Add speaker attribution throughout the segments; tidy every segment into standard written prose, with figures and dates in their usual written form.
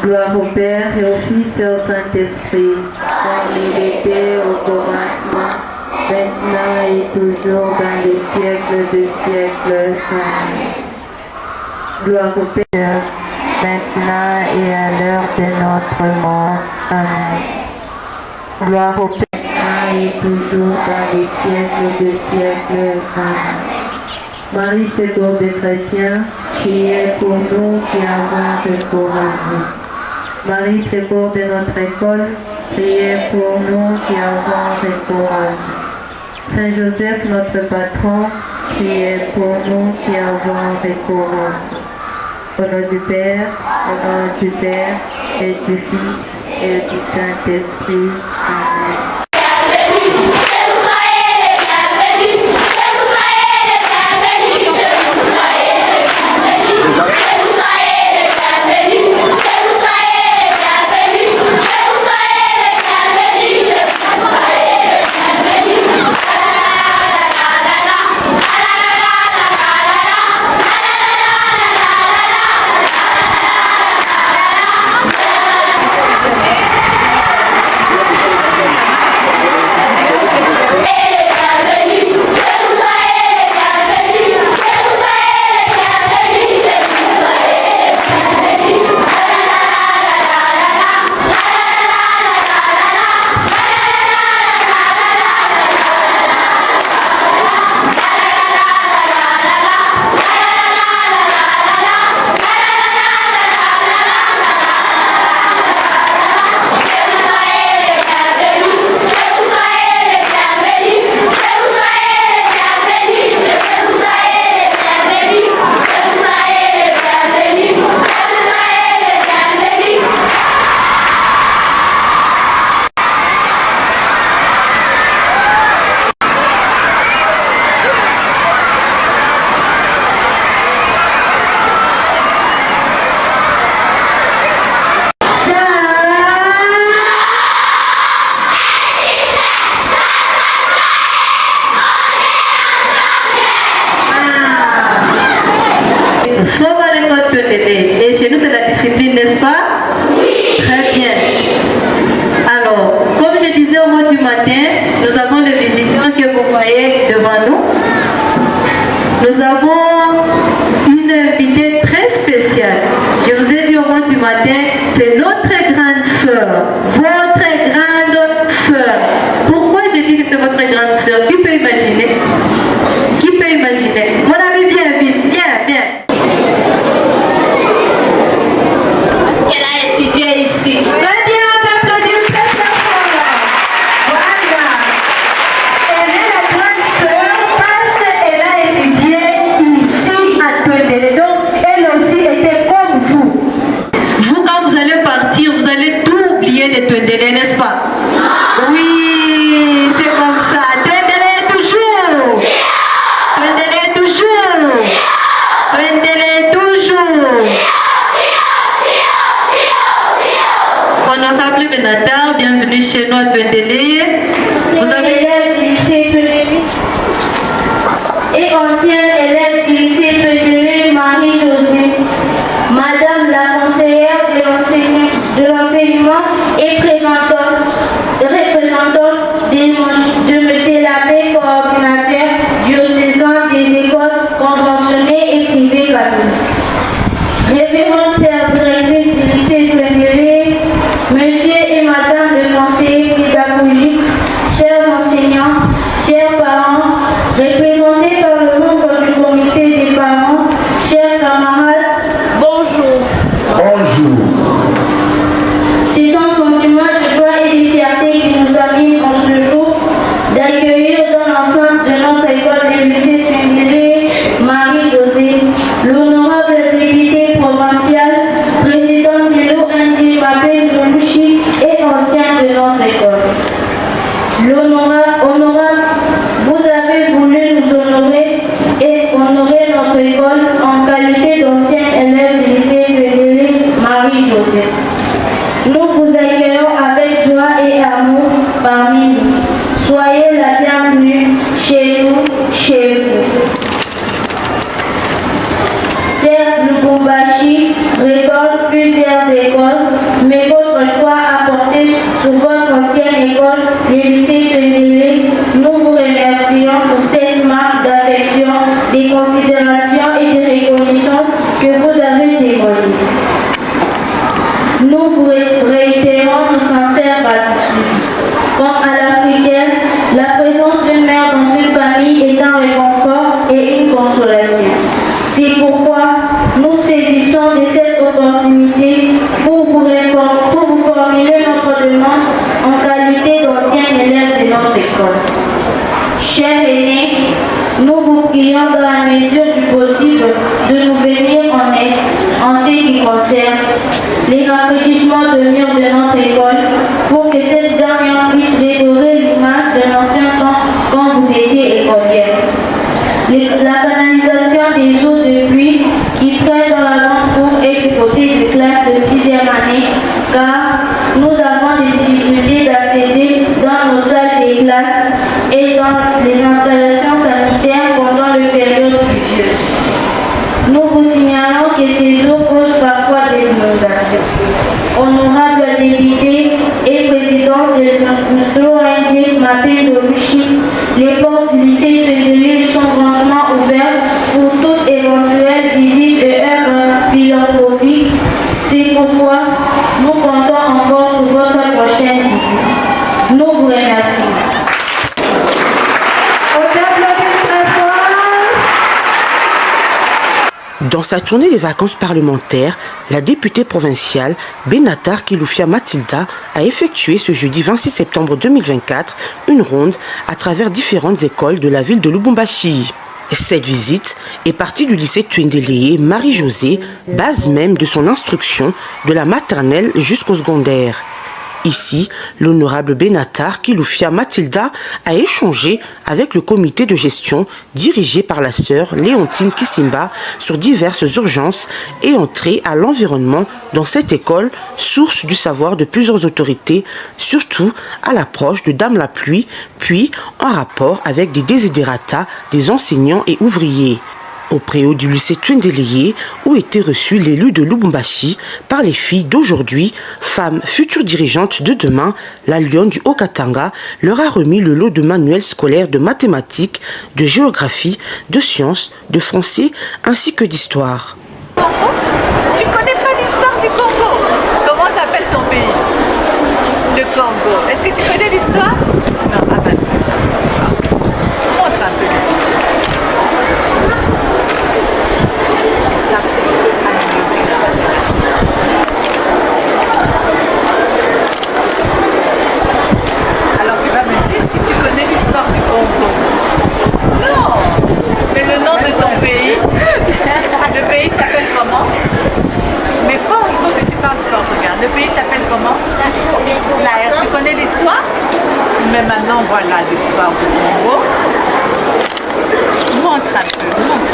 Speaker 1: Gloire au Père et au Fils et au Saint-Esprit, comme il était au commencement, maintenant et toujours dans les siècles des siècles. Amen. Gloire au Père, maintenant et à l'heure de notre mort. Amen. Gloire au Père, maintenant et toujours dans les siècles des siècles. Amen. Marie, secours des chrétiens, priez pour nous qui avons recours à vous. Marie, secours de notre école, priez pour nous qui avons recours à vous. Saint Joseph, notre patron, priez pour nous qui avons recours à vous. Au nom du Père, au nom du Père et du Fils et du Saint-Esprit. Amen. Et chez nous, c'est la discipline, n'est-ce pas? Oui. Très bien. Alors, comme je disais au mois du matin, nous avons le visiteur que vous voyez devant nous. Nous avons une invitée très spéciale. Je vous ai dit au mois du matin, c'est notre grande sœur, votre grande sœur. Pourquoi je dis que c'est votre grande sœur? Qui peut imaginer? Qui peut imaginer? Mon ami, viens vite, viens.
Speaker 2: Elle a étudié ici.
Speaker 1: Très bien, on va applaudir cette personne. Voilà. Elle est la grande sœur parce qu'elle a étudié ici à Tondélé. Donc, elle aussi était comme vous. Vous, quand vous allez partir, vous allez tout oublier de Tondélé, n'est-ce pas? Oui, c'est comme ça. Tondélé toujours. Tondélé toujours. Tondélé toujours. Honorable Benatar, bienvenue chez nous à Tondélé. Vous avez
Speaker 3: élève du lycée Tondélé et ancienne élève du lycée Tondélé, Marie-Josée. Madame la conseillère de l'enseignement et représentante de Monsieur l'abbé coordinateur diocésain des écoles conventionnées et privées catholiques. Révérende sœur directrice du lycée Tondélé, Monsieur et Madame le conseiller pédagogique, chers enseignants, chers parents, représentés par le membre du comité des parents, chers camarades, bonjour.
Speaker 4: Bonjour.
Speaker 3: C'est un sentiment de joie et de fierté qui nous anime en ce jour d'accueillir dans l'enceinte de notre école des lycées Tondélé, Marie-Josée, l'honorable députée provinciale, présidente de l'ONG Mabé Louchi et ancien de notre école. Honorable, vous avez voulu nous honorer et honorer notre école en qualité d'ancien élève du lycée Tondélé, Marie-Josée. Nous vous accueillons avec joie et amour parmi nous. Soyez la bienvenue chez nous, chez vous. Certes, le Lubumbashi regorge plusieurs écoles, les lycées Tuendélé, nous vous remercions pour cette marque d'affection, des considérations et des reconnaissances que vous avez témoignées. Nous vous réitérons nos sincères gratitude. Comme à l'africaine, la présence d'une mère dans une famille est un réconfort et une consolation. C'est pourquoi nous saisissons de cette opportunité pour vous formuler notre demande en qualité d'ancien élève de notre école. Chers aînés, nous vous prions dans la mesure du possible de nous venir en aide en ce qui concerne les rafraîchissements de murs de notre école pour que cette dernière puisse redorer l'image de l'ancien temps quand vous étiez écolière. La canalisation des eaux de pluie qui traînent dans la grande cour et du côté de classe de 6e année, car nous avons des difficultés d'accéder dans nos salles des classes et dans les installations sanitaires pendant les périodes pluvieuses. Nous vous signalons que ces eaux causent parfois des inondations. Honorable député et président de l'ONG Mapé Doluchi, les portes du lycée Tuendélé sont grandement ouvertes pour toute éventuelle visite et œuvre philanthropique. C'est pourquoi nous comptons encore sur votre prochaine visite. Nous vous remercions.
Speaker 4: Dans sa tournée des vacances parlementaires, la députée provinciale Benatar Kiloufia Mathilda a effectué ce jeudi 26 septembre 2024 une ronde à travers différentes écoles de la ville de Lubumbashi. Cette visite est partie du lycée Tuendélé Marie-Josée, base même de son instruction de la maternelle jusqu'au secondaire. Ici, l'honorable Benatar Kiloufia Mathilda a échangé avec le comité de gestion dirigé par la sœur Léontine Kissimba sur diverses urgences et entrée à l'environnement dans cette école, source du savoir de plusieurs autorités, surtout à l'approche de Dame la Pluie, puis en rapport avec des désidératas des enseignants et ouvriers. Au préau du lycée Tuendélé, où était reçu l'élu de Lubumbashi par les filles d'aujourd'hui, femmes futures dirigeantes de demain, la lionne du Haut-Katanga leur a remis le lot de manuels scolaires de mathématiques, de géographie, de sciences, de français ainsi que d'histoire.
Speaker 2: Tu connais pas l'histoire du Congo? Comment s'appelle ton pays? Le Congo. Est-ce que tu connais l'histoire? Non, ah ben, montre un peu. Alors tu vas me dire si tu connais l'histoire du Congo. Non, mais le nom de ton pays, le pays s'appelle comment? Mais fort, il faut que tu parles fort, regarde. Le pays s'appelle comment? La tu connais l'histoire? Mais maintenant voilà l'histoire du Congo. Montre un peu, montre.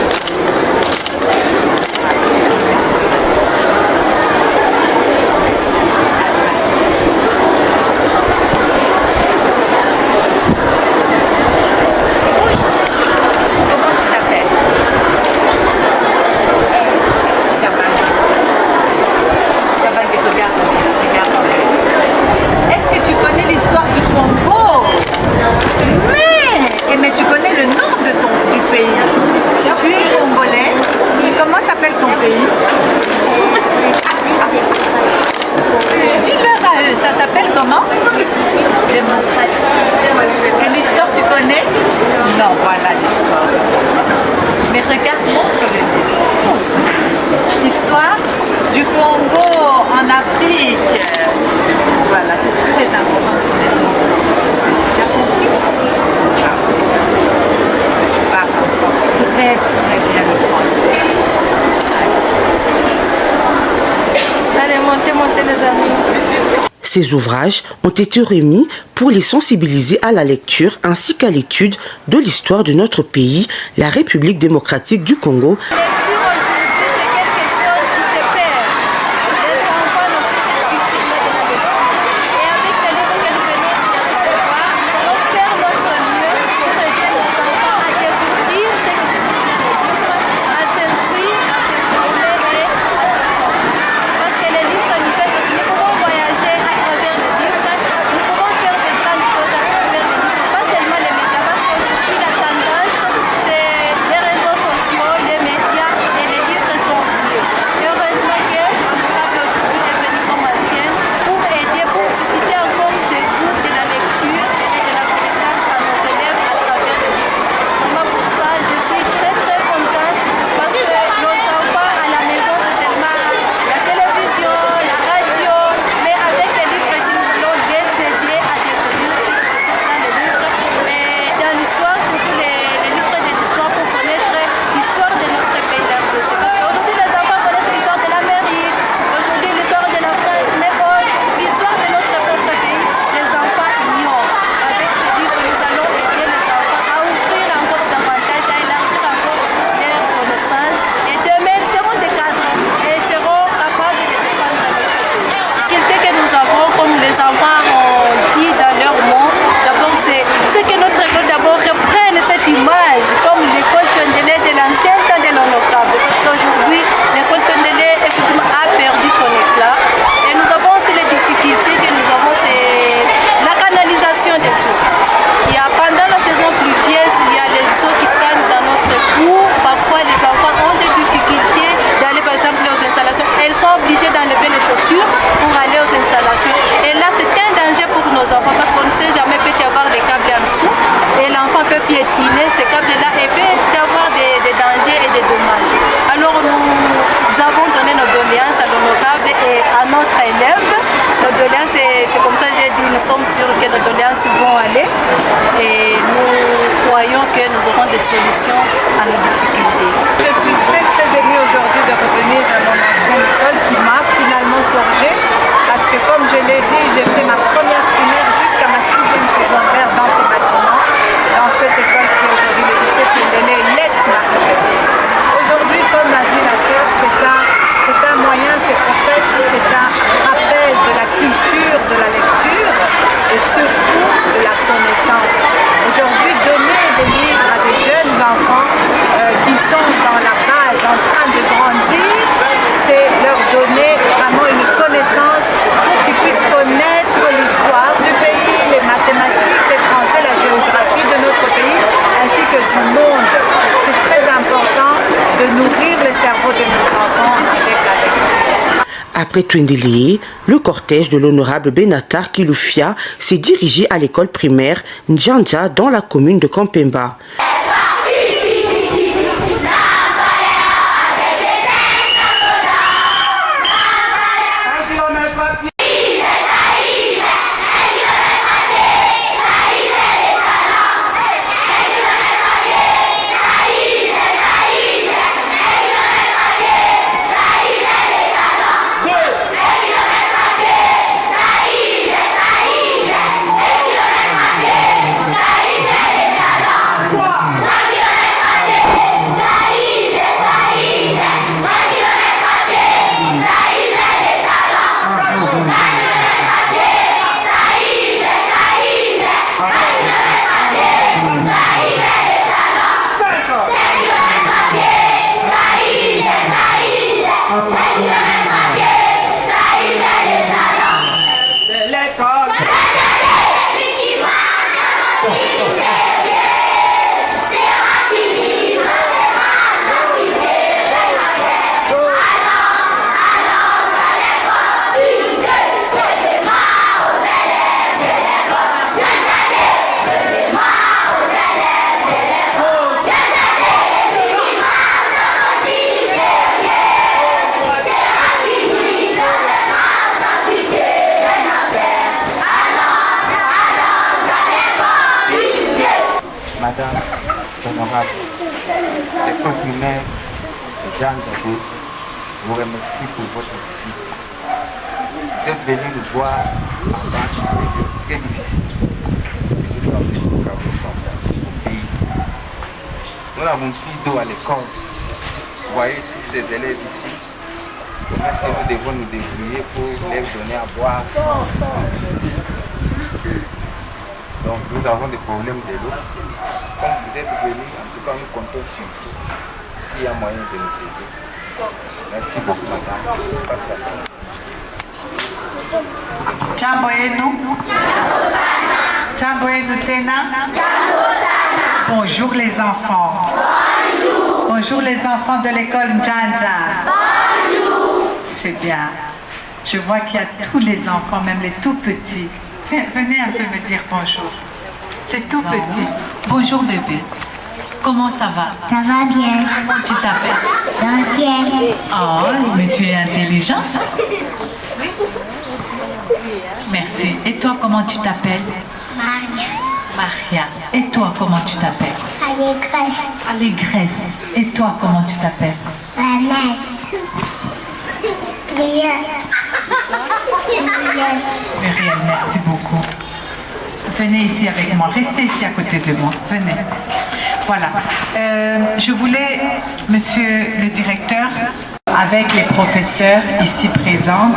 Speaker 2: Mais tu connais le nom du pays. Tu es congolaise. Comment s'appelle ton pays? Dis-leur à eux, ça s'appelle comment? Et l'histoire, tu connais? Non, voilà l'histoire. Mais regarde, montre le livre. Montre. Histoire du Congo en Afrique. Voilà, c'est très important pour les enfants. Tu as compris? Tu parles très très bien le français. Allez, montez les amis.
Speaker 4: Ces ouvrages ont été remis pour les sensibiliser à la lecture ainsi qu'à l'étude de l'histoire de notre pays, la République démocratique du Congo.
Speaker 2: À des solutions à nos difficultés.
Speaker 5: Je suis très très émue aujourd'hui de revenir à mon ancienne école qui m'a finalement forgée parce que comme je l'ai dit, j'ai fait ma première primaire jusqu'à ma 6e secondaire dans ce bâtiment, dans cette école qui est aujourd'hui le lycée Pendele, l'ex-Marie-Josée. Aujourd'hui, comme l'a dit la sœur, c'est un moyen, c'est un rappel de la culture, de la lecture et surtout de la connaissance. Aujourd'hui, donner des livres à des jeunes enfants qui sont dans la base, en train de grandir, c'est leur donner vraiment une connaissance pour qu'ils puissent connaître l'histoire du pays, les mathématiques, les français, la géographie de notre pays, ainsi que du monde. C'est très important de nourrir le cerveau de nos enfants avec la lecture.
Speaker 4: Après Twendele, le cortège de l'honorable Benatar Kiloufia s'est dirigé à l'école primaire Ndjandja dans la commune de Kampemba.
Speaker 6: Madame honorable, l'école primaire Jean Zabou vous remercie pour votre visite. Vous êtes venu nous voir en bas d'une période très difficile. Nous avons des programmes essentiels au pays. Nous n'avons plus d'eau à l'école. Vous voyez tous ces élèves ici. Comment est-ce que nous devons nous débrouiller pour leur donner à boire? Donc nous avons des problèmes de l'eau. Comme vous êtes venus, en tout cas nous comptons sur vous. S'il y a moyen de nous aider. Merci beaucoup madame.
Speaker 2: Jambo yenu. Jambo yenu tena. Bonjour les enfants. Bonjour. Bonjour les enfants de l'école Ndjandja. Bonjour. C'est bien. Je vois qu'il y a tous les enfants, même les tout petits. Venez un peu me dire bonjour. C'est tout petit. Bonjour bébé. Comment ça va?
Speaker 7: Ça va bien.
Speaker 2: Comment tu t'appelles?
Speaker 7: Dantienne.
Speaker 2: Oh, mais tu es intelligent. Merci. Et toi, comment tu t'appelles?
Speaker 7: Maria.
Speaker 2: Maria. Et toi, comment tu t'appelles?
Speaker 7: Allégresse.
Speaker 2: Allégresse. Et toi, comment tu t'appelles?
Speaker 7: Vanessa. Prière.
Speaker 2: Muriel, merci beaucoup. Venez ici avec moi, restez ici à côté de moi, venez. Voilà. Je voulais, monsieur le directeur, avec les professeurs ici présents,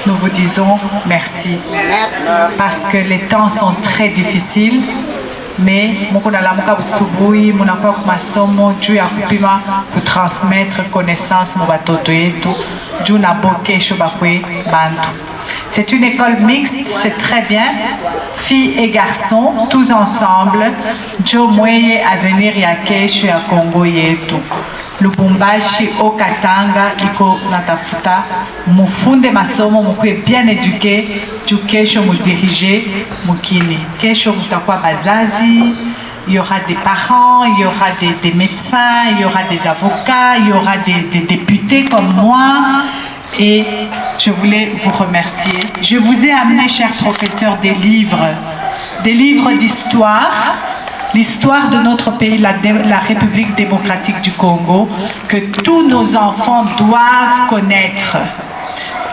Speaker 2: nous vous disons merci.
Speaker 8: Merci.
Speaker 2: Parce que les temps sont très difficiles. Mais pour transmettre connaissance c'est une école mixte, c'est très bien, filles et garçons, tous ensemble. Joe Mweye avenir ya kesho ya Kongo yetu. Lubumbashi au Katanga iko natafuta mufunde masomo mukwe bien éduqué juu kesho mudirige mukini. Kesho mutakuwa bazazi, il y aura des parents, il y aura des médecins, il y aura des avocats, il y aura des députés comme moi. Et je voulais vous remercier. Je vous ai amené, chers professeurs, des livres d'histoire l'histoire de notre pays, la République démocratique du Congo, que tous nos enfants doivent connaître.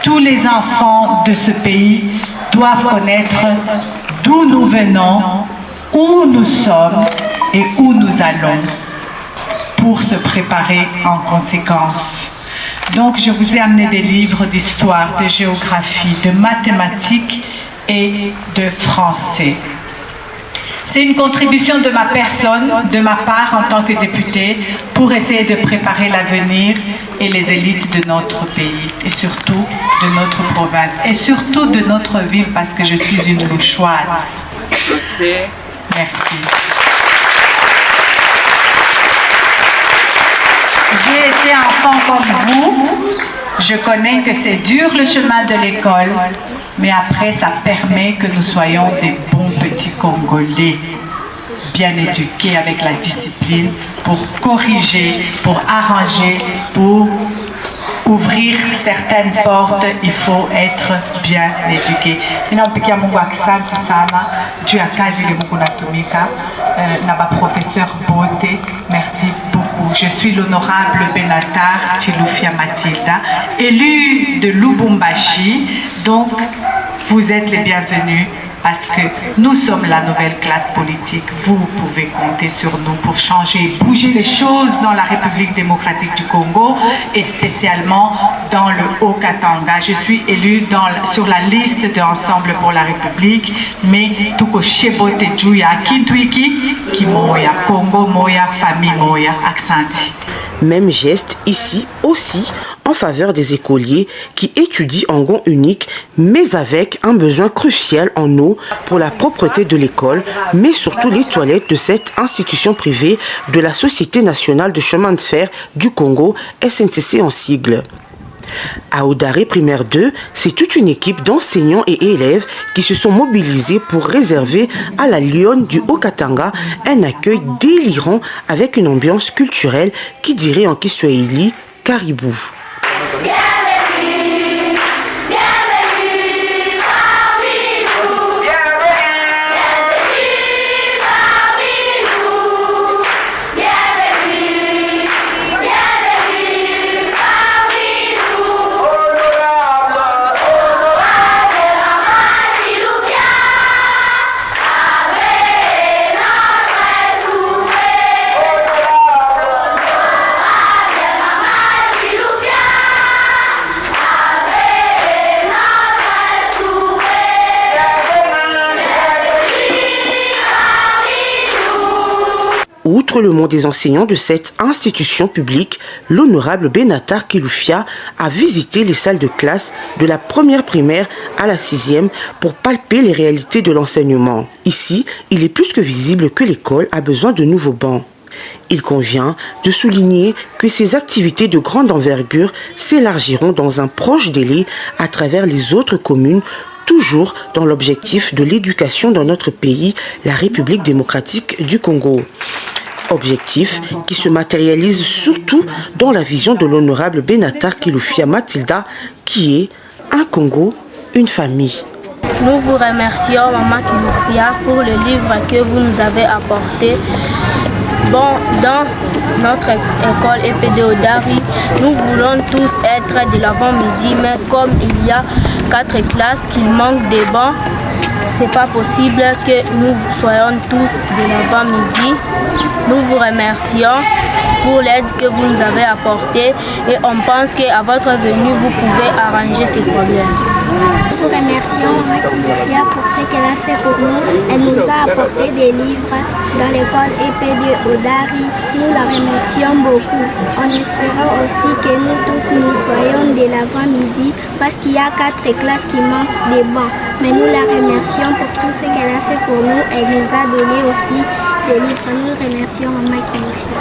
Speaker 2: Tous les enfants de ce pays doivent connaître d'où nous venons, où nous sommes et où nous allons pour se préparer en conséquence. Donc je vous ai amené des livres d'histoire, de géographie, de mathématiques et de français. C'est une contribution de ma personne, de ma part en tant que députée, pour essayer de préparer l'avenir et les élites de notre pays, et surtout de notre province, et surtout de notre ville, parce que je suis une louchoise. Merci. J'ai été enfant comme vous. Je connais que c'est dur le chemin de l'école, mais après ça permet que nous soyons des bons petits Congolais, bien éduqués avec la discipline, pour corriger, pour arranger, pour ouvrir certaines portes, il faut être bien éduqué. Ninaompigia Mungu asante sana juu ya kazi ile Mungu natumika na ba professeur Bote. Merci beaucoup. Je suis l'honorable Benatar Tilufia Matilda, élue de Lubumbashi. Donc, vous êtes les bienvenus parce que nous sommes la nouvelle classe politique. Vous pouvez compter sur nous pour changer et bouger les choses dans la République démocratique du Congo et spécialement dans le Haut-Katanga. Je suis élue sur la liste de Ensemble pour la République, mais tuko shebote juya kintuiki kimoya Congo moya famille moya aksanti.
Speaker 4: Même geste ici aussi en faveur des écoliers qui étudient en gond unique, mais avec un besoin crucial en eau pour la propreté de l'école, mais surtout les toilettes de cette institution privée de la Société nationale de chemin de fer du Congo, SNCC en sigle. À Odaré Primaire 2, c'est toute une équipe d'enseignants et élèves qui se sont mobilisés pour réserver à la Lionne du Haut-Katanga un accueil délirant avec une ambiance culturelle qui dirait en Kiswahili caribou. Outre le mot des enseignants de cette institution publique, l'honorable Benatar Kilufia a visité les salles de classe de la première primaire à la 6e pour palper les réalités de l'enseignement. Ici, il est plus que visible que l'école a besoin de nouveaux bancs. Il convient de souligner que ces activités de grande envergure s'élargiront dans un proche délai à travers les autres communes, toujours dans l'objectif de l'éducation dans notre pays, la République démocratique du Congo. Objectif qui se matérialise surtout dans la vision de l'honorable Benatar Kilufia Matilda, qui est un Congo, une famille.
Speaker 3: Nous vous remercions, Maman Kilufia, pour le livre que vous nous avez apporté. Bon, dans notre école EPD Odari, nous voulons tous être de l'avant-midi, mais comme il y a 4 classes qu'il manque des bancs, c'est pas possible que nous soyons tous de l'avant-midi. Nous vous remercions pour l'aide que vous nous avez apportée et on pense qu'à votre venue, vous pouvez arranger ces problèmes.
Speaker 7: Nous vous remercions Maman Kilufia pour ce qu'elle a fait pour nous. Elle nous a apporté des livres dans l'école EPD Odari. Nous la remercions beaucoup. En espérant aussi que nous tous nous soyons de l'avant-midi parce qu'il y a 4 classes qui manquent des bancs. Mais nous la remercions pour tout ce qu'elle a fait pour nous. Elle nous a donné aussi des livres. Nous remercions Maman Kilufia.